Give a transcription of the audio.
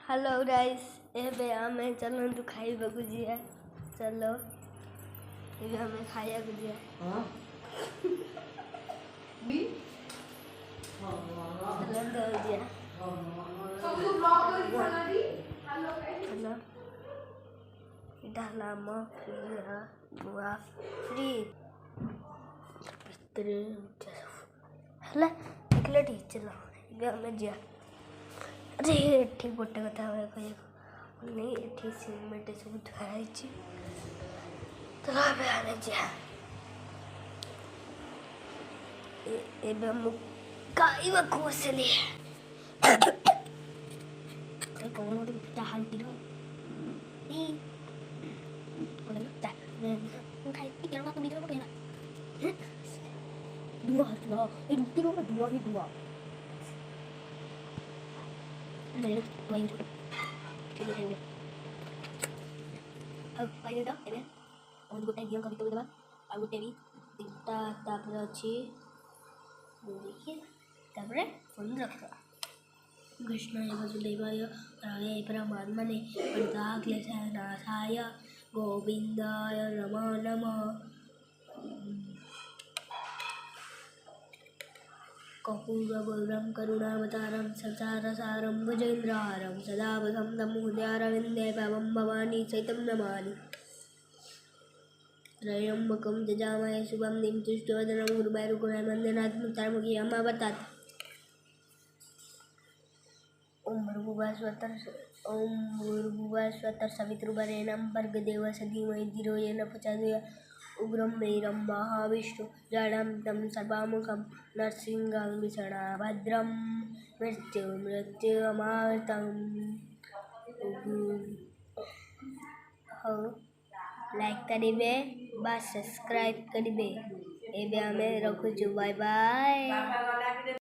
Hello guys एबे आमे चलो तू खाइबा गुजिया चलो एबे हमें खाया गुजिया हां बी चलो दो गुजिया सब ब्लॉग कर खाना दी हेलो हेलो डाला म बुआ फ्री इतरे हला एकले ठीक चलो एबे हमें जिया अरे ठीक गोटे कथा कह नहीं ये सिमेंट सब धुआई तो आने जा एबे मुकाइबा कोसली तो कौन होते चाहल किलो ई बोले ता खाई की क्या बात वीडियो को कहना दुआ हसला ए रुकी को दुआ ही दुआ नहीं वही ठीक है अब पाइले तो एबे और गोटे गेम कभी तो देबा और गोटे भी तीनटा तापर अछि देखिए तापर फोन रखा कृष्ण ये वसुदेवाय राय परमात्मने पंचाक्लेशनाशाय गोविंदाय नमो नमः कपूरगौरं करुणावतारं संसारसारं भुजगेन्द्रहारं सदा वसन्तं हृदयारविन्दे भवं भवानी सहितं नमामि त्र्यम्बकं यजामहे सुगन्धिं पुष्टिवर्धनं उर्वारुकं वन्दनात् मुक्तामुखी अमावतात् ओम भूर्भुवः स्वः सवितुर्वरेण्यं भर्गदेवस्य धीमहि धियो यो नः प्रचोदयात् उग्रं वीरं महाविष्णुं जडं तं सर्वमुखं नरसिंहं भीषणभद्रं मृत्युमृत्युमर्त्यं हो लाइक करिबे बा सब्सक्राइब करिबे एबे हमें रखुछु बाय बाय।